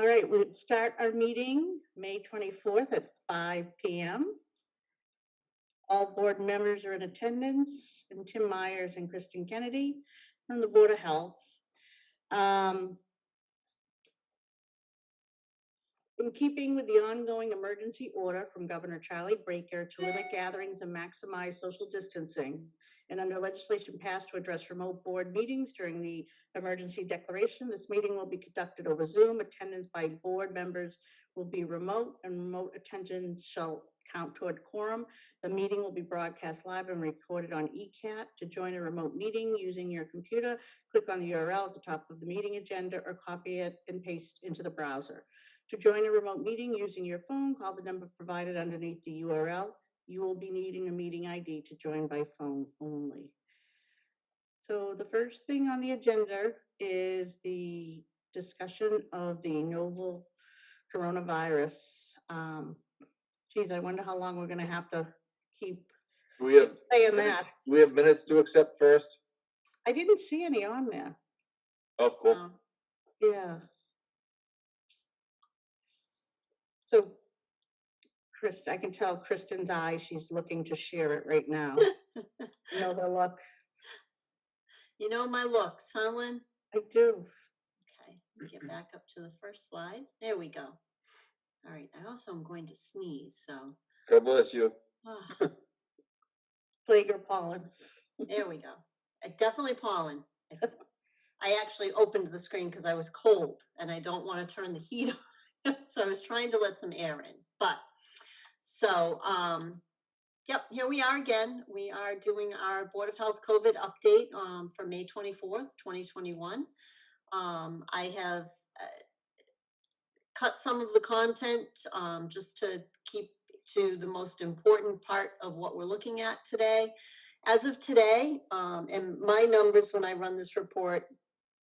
right, we'll start our meeting May 24th at 5 p.m. All board members are in attendance, and Tim Myers and Kristen Kennedy from the Board of Health. In keeping with the ongoing emergency order from Governor Charlie Baker to limit gatherings and maximize social distancing, and under legislation passed to address remote board meetings during the emergency declaration, this meeting will be conducted over Zoom. Attendance by board members will be remote, and remote attendance shall count toward quorum. The meeting will be broadcast live and recorded on ECAT. To join a remote meeting using your computer, click on the URL at the top of the meeting agenda or copy it and paste into the browser. To join a remote meeting using your phone, call the number provided underneath the URL. You will be needing a meeting ID to join by phone only. So the first thing on the agenda is the discussion of the novel coronavirus. Geez, I wonder how long we're going to have to keep saying that. We have minutes to accept first. I didn't see any on there. Oh, cool. Yeah. So, I can tell Kristen's eye, she's looking to share it right now. You know the look? You know my looks, huh, Lynn? I do. Okay, get back up to the first slide. There we go. All right, I also am going to sneeze, so. God bless you. Plague or pollen. There we go. Definitely pollen. I actually opened the screen because I was cold and I don't want to turn the heat on. So I was trying to let some air in. But so, yep, here we are again. We are doing our Board of Health COVID update for May 24th, 2021. I have cut some of the content just to keep to the most important part of what we're looking at today. As of today, and my numbers when I run this report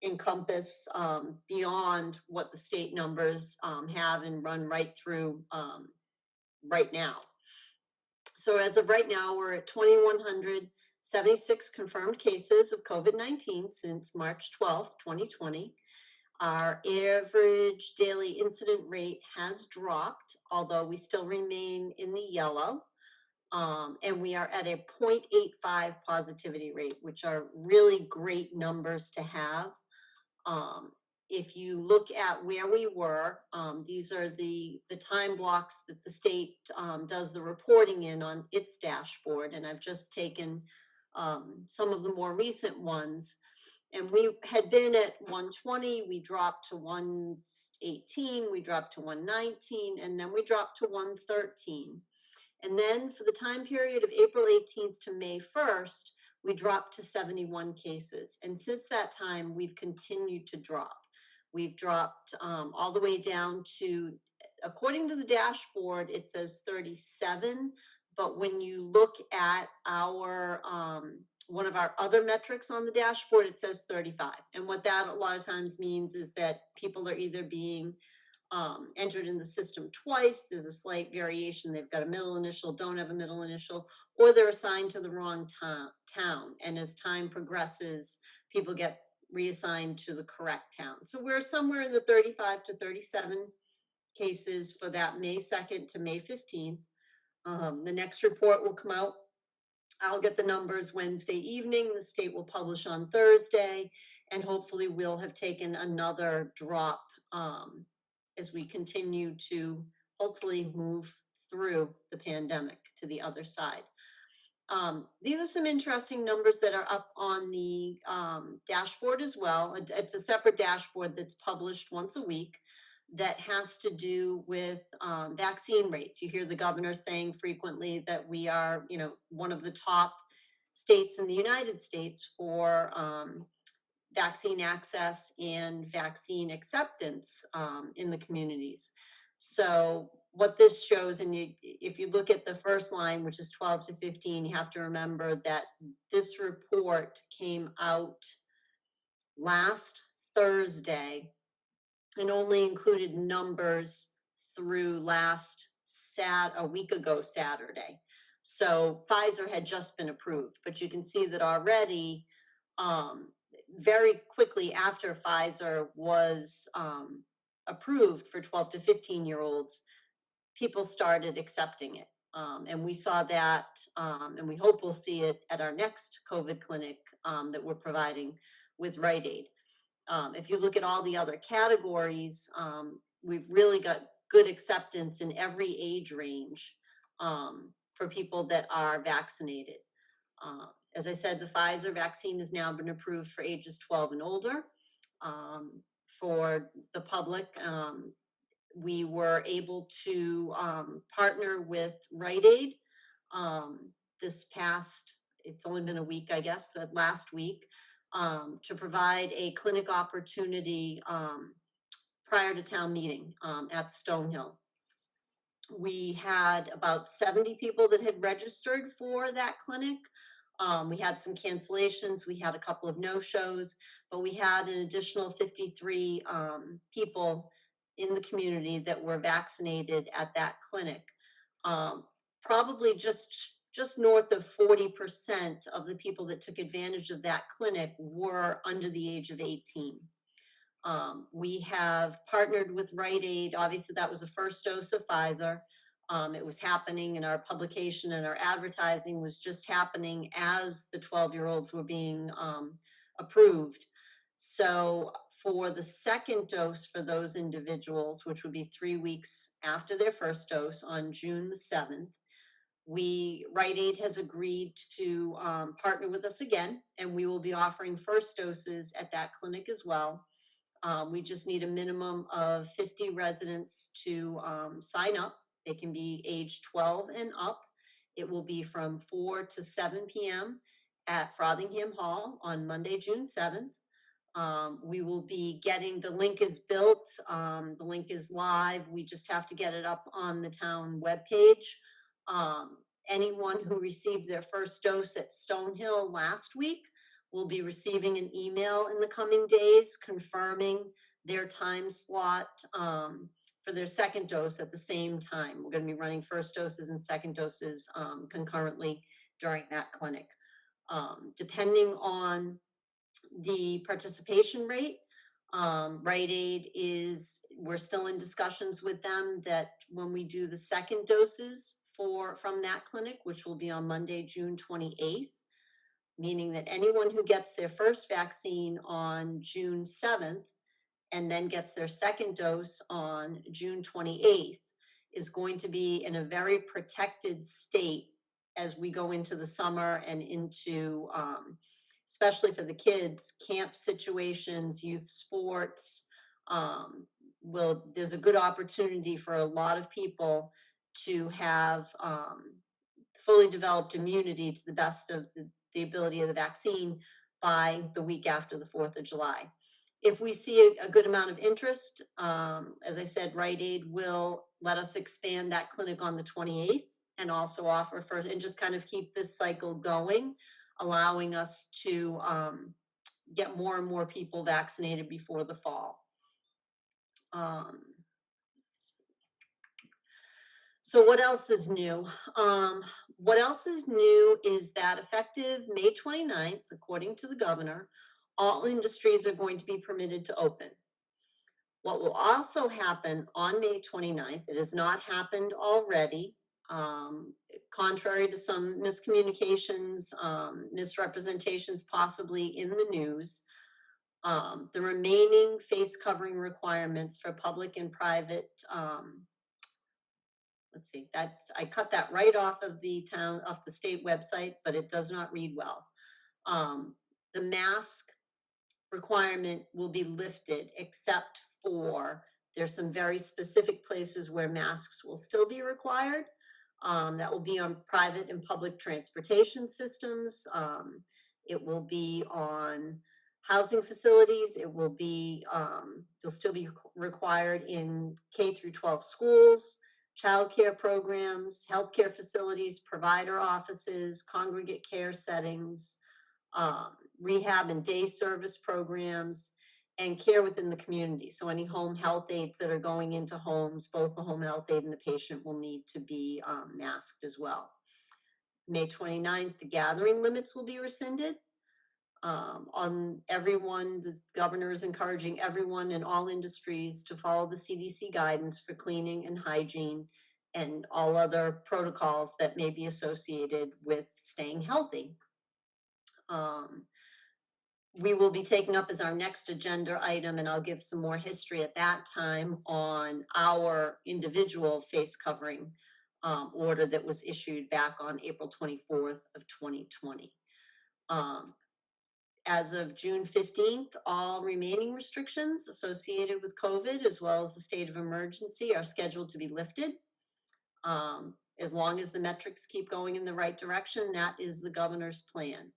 encompass beyond what the state numbers have and run right through right now. So as of right now, we're at 2,176 confirmed cases of COVID-19 since March 12th, 2020. Our average daily incident rate has dropped, although we still remain in the yellow. And we are at a 0.85 positivity rate, which are really great numbers to have. If you look at where we were, these are the time blocks that the state does the reporting in on its dashboard. And I've just taken some of the more recent ones. And we had been at 120, we dropped to 118, we dropped to 119, and then we dropped to 113. And then for the time period of April 18th to May 1st, we dropped to 71 cases. And since that time, we've continued to drop. We've dropped all the way down to, according to the dashboard, it says 37. But when you look at our, one of our other metrics on the dashboard, it says 35. And what that a lot of times means is that people are either being entered in the system twice. There's a slight variation. They've got a middle initial, don't have a middle initial, or they're assigned to the wrong town. And as time progresses, people get reassigned to the correct town. So we're somewhere in the 35 to 37 cases for that May 2nd to May 15th. The next report will come out. I'll get the numbers Wednesday evening. The state will publish on Thursday, and hopefully we'll have taken another drop as we continue to hopefully move through the pandemic to the other side. These are some interesting numbers that are up on the dashboard as well. It's a separate dashboard that's published once a week that has to do with vaccine rates. You hear the governor saying frequently that we are, one of the top states in the United States for vaccine access and vaccine acceptance in the communities. So what this shows, and if you look at the first line, which is 12 to 15, you have to remember that this report came out last Thursday and only included numbers through a week ago Saturday. So Pfizer had just been approved, but you can see that already very quickly after Pfizer was approved for 12 to 15-year-olds, people started accepting it. And we saw that, and we hope we'll see it at our next COVID clinic that we're providing with Rite Aid. If you look at all the other categories, we've really got good acceptance in every age range for people that are vaccinated. As I said, the Pfizer vaccine has now been approved for ages 12 and older. For the public, we were able to partner with Rite Aid this past, it's only been a week, I guess, that last week, to provide a clinic opportunity prior to town meeting at Stonehill. We had about 70 people that had registered for that clinic. We had some cancellations, we had a couple of no-shows, but we had an additional 53 people in the community that were vaccinated at that clinic. Probably just north of 40% of the people that took advantage of that clinic were under the age of 18. We have partnered with Rite Aid. Obviously, that was the first dose of Pfizer. It was happening in our publication, and our advertising was just happening as the 12-year-olds were being approved. So for the second dose for those individuals, which would be 3 weeks after their first dose on June the 7th, Rite Aid has agreed to partner with us again, and we will be offering first doses at that clinic as well. We just need a minimum of 50 residents to sign up. They can be age 12 and up. It will be from 4 to 7 p.m. at Frothingham Hall on Monday, June 7th. We will be getting, the link is built, the link is live. We just have to get it up on the town webpage. Anyone who received their first dose at Stonehill last week will be receiving an email in the coming days confirming their time slot for their second dose at the same time. We're going to be running first doses and second doses concurrently during that clinic. Depending on the participation rate, Rite Aid we're still in discussions with them that when we do the second doses from that clinic, which will be on Monday, June 28th, meaning that anyone who gets their first vaccine on June 7th and then gets their second dose on June 28th is going to be in a very protected state as we go into the summer and into, especially for the kids, camp situations, youth sports. There's a good opportunity for a lot of people to have fully developed immunity to the best of the ability of the vaccine by the week after the 4th of July. If we see a good amount of interest, as I said, Rite Aid will let us expand that clinic on the 28th and also offer and just kind of keep this cycle going, allowing us to get more and more people vaccinated before the fall. So what else is new? What else is new is that effective May 29th, according to the governor, all industries are going to be permitted to open. What will also happen on May 29th, it has not happened already, contrary to some miscommunications, misrepresentations possibly in the news, the remaining face covering requirements for public and private, let's see, I cut that right off of the state website, but it does not read well. The mask requirement will be lifted, except for there's some very specific places where masks will still be required. That will be on private and public transportation systems. It will be on housing facilities. It will be, they'll still be required in K through 12 schools, childcare programs, healthcare facilities, provider offices, congregate care settings, rehab and day service programs, and care within the community. So any home health aides that are going into homes, both the home health aide and the patient will need to be masked as well. May 29th, the gathering limits will be rescinded. On everyone, the governor is encouraging everyone in all industries to follow the CDC guidance for cleaning and hygiene and all other protocols that may be associated with staying healthy. Um, we will be taking up as our next agenda item, and I'll give some more history at that time on our individual face covering order that was issued back on April 24th of 2020. As of June 15th, all remaining restrictions associated with COVID, as well as the state of emergency, are scheduled to be lifted. As long as the metrics keep going in the right direction, that is the governor's plan.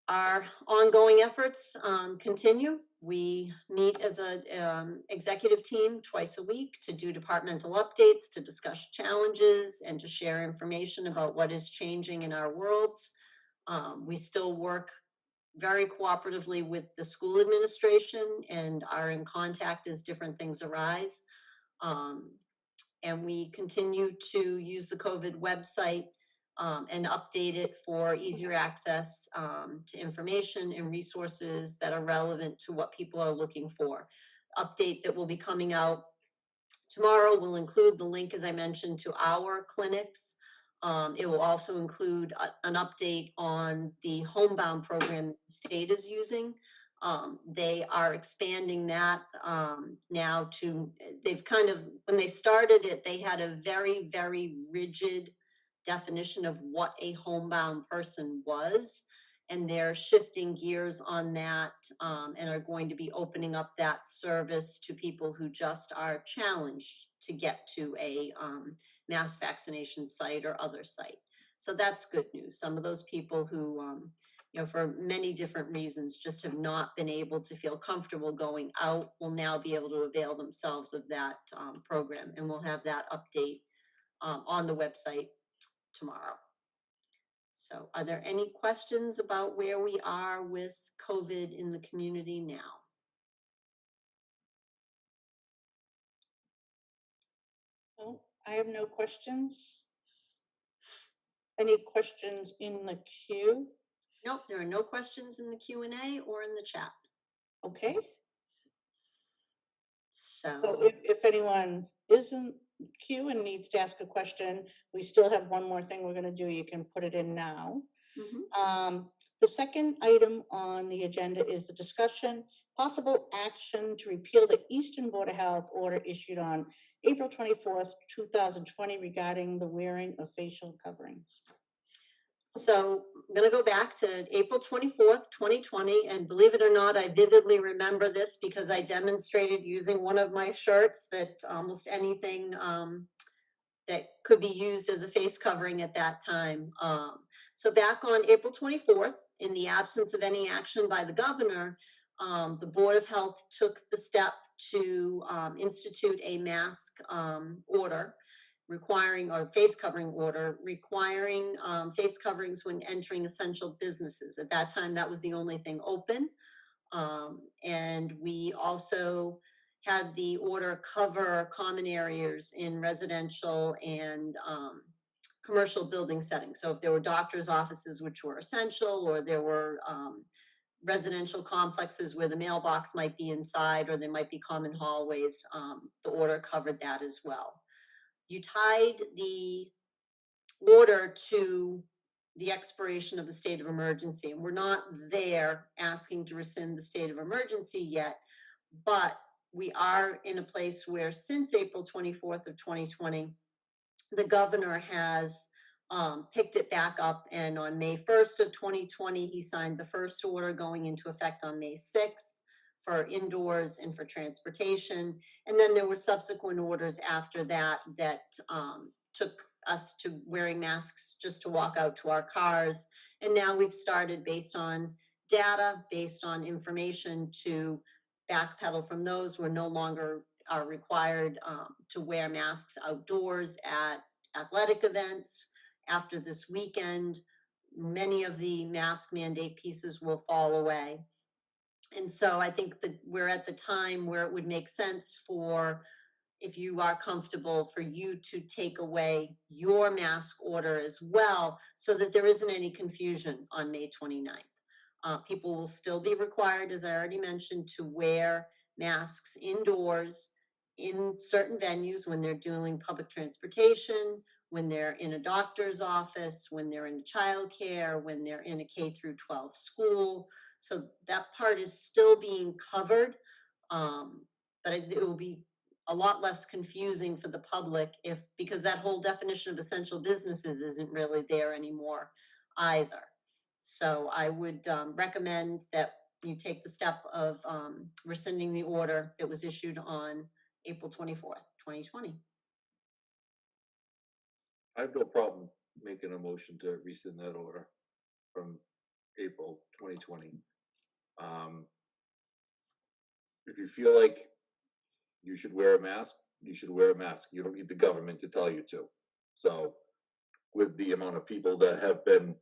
Our ongoing efforts continue. We meet as a executive team twice a week to do departmental updates, to discuss challenges, and to share information about what is changing in our worlds. We still work very cooperatively with the school administration and are in contact as different things arise. And we continue to use the COVID website and update it for easier access to information and resources that are relevant to what people are looking for. Update that will be coming out tomorrow will include the link, as I mentioned, to our clinics. It will also include an update on the homebound program the state is using. They are expanding that now to, they've kind of, when they started it, they had a very, very rigid definition of what a homebound person was. And they're shifting gears on that and are going to be opening up that service to people who just are challenged to get to a mass vaccination site or other site. So that's good news. Some of those people who, for many different reasons, just have not been able to feel comfortable going out will now be able to avail themselves of that program. And we'll have that update on the website tomorrow. So are there any questions about where we are with COVID in the community now? No, I have no questions. Any questions in the queue? Nope, there are no questions in the Q&A or in the chat. Okay, so So, if anyone isn't queue and needs to ask a question, we still have one more thing we're gonna do. You can put it in now. The second item on the agenda is the discussion, possible action to repeal the Easton Board of Health order issued on April 24th, 2020 regarding the wearing of facial coverings. So I'm going to go back to April 24th, 2020. And believe it or not, I vividly remember this because I demonstrated using one of my shirts that almost anything that could be used as a face covering at that time. So back on April 24th, in the absence of any action by the governor, the Board of Health took the step to institute a mask order requiring, or face covering order, requiring face coverings when entering essential businesses. At that time, that was the only thing open. And we also had the order cover common areas in residential and commercial building settings. So if there were doctor's offices, which were essential, or there were residential complexes where the mailbox might be inside, or there might be common hallways, the order covered that as well. You tied the order to the expiration of the state of emergency. And we're not there asking to rescind the state of emergency yet, but we are in a place where since April 24th of 2020, the governor has picked it back up. And on May 1st of 2020, he signed the first order going into effect on May 6th for indoors and for transportation. And then there were subsequent orders after that that took us to wearing masks just to walk out to our cars. And now we've started, based on data, based on information, to backpedal from those. We're no longer are required to wear masks outdoors at athletic events. After this weekend, many of the mask mandate pieces will fall away. And so I think that we're at the time where it would make sense for if you are comfortable, for you to take away your mask order as well, so that there isn't any confusion on May 29th. People will still be required, as I already mentioned, to wear masks indoors in certain venues when they're doing public transportation, when they're in a doctor's office, when they're in childcare, when they're in a K through 12 school. So that part is still being covered. But it will be a lot less confusing for the public because that whole definition of essential businesses isn't really there anymore either. So I would recommend that you take the step of rescinding the order that was issued on April 24th, 2020. I have no problem making a motion to rescind that order from April 2020. If you feel like you should wear a mask, you should wear a mask. You don't need the government to tell you to. So with the amount of people that have been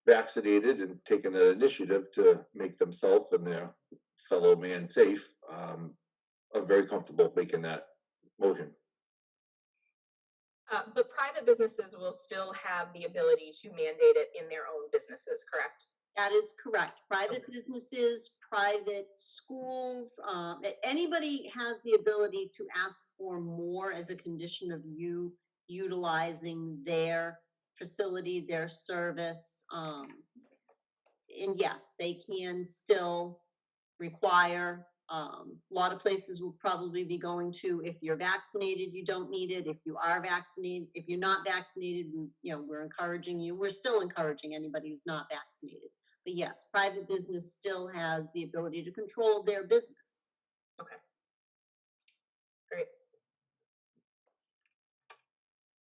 vaccinated and taken an initiative to make themselves and their fellow man safe, I'm very comfortable making that motion. But private businesses will still have the ability to mandate it in their own businesses, correct? That is correct. Private businesses, private schools, anybody has the ability to ask for more as a condition of you utilizing their facility, their service. And yes, they can still require, a lot of places will probably be going to, if you're vaccinated, you don't need it. If you are vaccinated, if you're not vaccinated, we're encouraging you. We're still encouraging anybody who's not vaccinated. But yes, private business still has the ability to control their business. Okay. Great.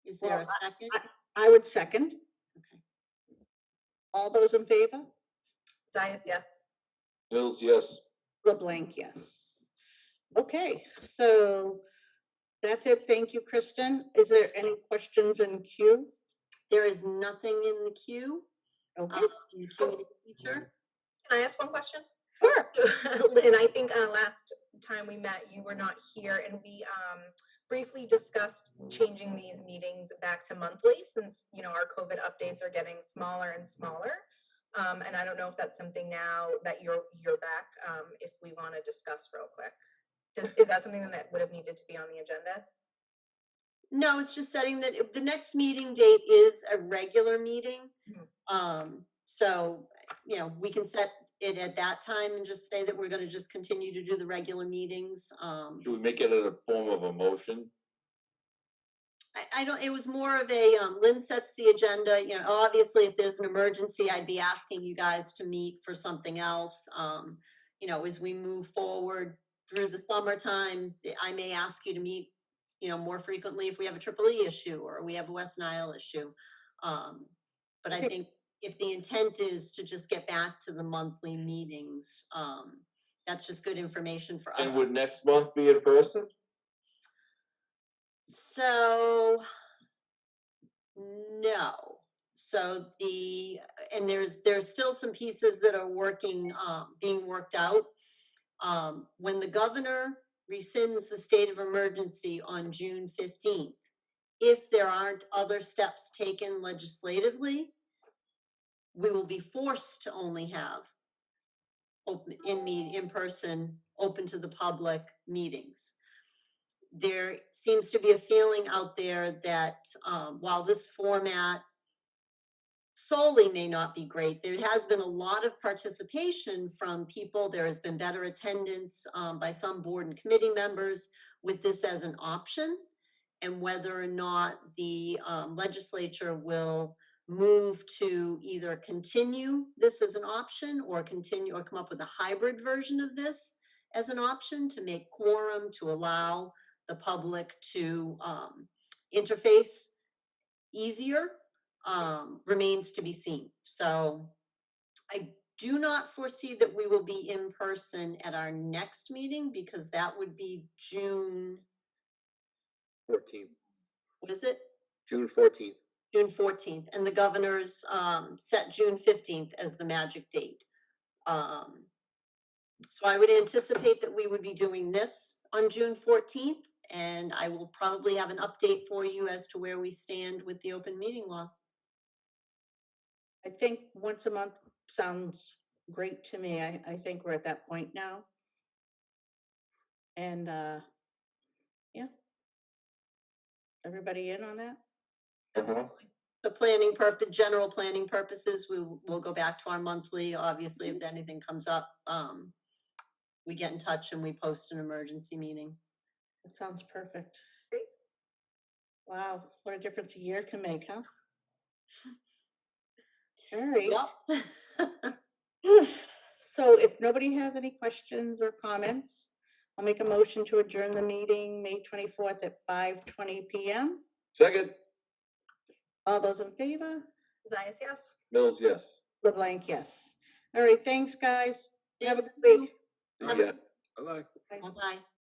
Is there Well, a second? I would second. Okay. All those in favor? Zayas, yes. Mills, yes. LeBlanc, yes. Okay, so that's it. Thank you, Kristen. Is there any questions in queue? There is nothing in the queue, Okay, in the Q&A feature. Can I ask one question? sure. Lynn, I think last time we met, you were not here, and we briefly discussed changing these meetings back to monthly, since our COVID updates are getting smaller and smaller. And I don't know if that's something now that you're back, if we want to discuss real quick. Is that something that would have needed to be on the agenda? No, it's just setting that if the next meeting date is a regular meeting. So, we can set it at that time and just say that we're going to just continue to do the regular meetings. Should we make it in a form of a motion? I don't, it was more of a, Lynn sets the agenda, obviously if there's an emergency, I'd be asking you guys to meet for something else. As we move forward through the summertime, I may ask you to meet, more frequently if we have a EEE issue or we have a West Nile issue. But I think if the intent is to just get back to the monthly meetings, that's just good information for us. And would next month be in person? So, no. So there's still some pieces that are being worked out. When the governor rescinds the state of emergency on June 15th, if there aren't other steps taken legislatively, we will be forced to only have in person, open to the public meetings. There seems to be a feeling out there that while this format solely may not be great, there has been a lot of participation from people. There has been better attendance by some board and committee members with this as an option, and whether or not the legislature will move to either continue this as an option or come up with a hybrid version of this as an option to make quorum, to allow the public to interface easier, remains to be seen. So I do not foresee that we will be in person at our next meeting, because that would be June 14th. What is it? June 14th. June 14th, and the governor's set June 15th as the magic date. So I would anticipate that we would be doing this on June 14th, and I will probably have an update for you as to where we stand with the open meeting law. I think once a month sounds great to me. I think we're at that point now. And, yeah. Everybody in on that? Absolutely. The general planning purposes, we'll go back to our monthly, obviously, if anything comes up, we get in touch and we post an emergency meeting. That sounds perfect. Great. Wow, what a difference a year can make, huh? All right. Yep. So if nobody has any questions or comments, I'll make a motion to adjourn the meeting May 24th at 5:20 PM. Second, All those in favor? Zayas, yes. Mills, yes. LeBlanc, yes. All right, thanks, guys. Have a Thank good you. week. Yeah. Bye-bye. Bye-bye.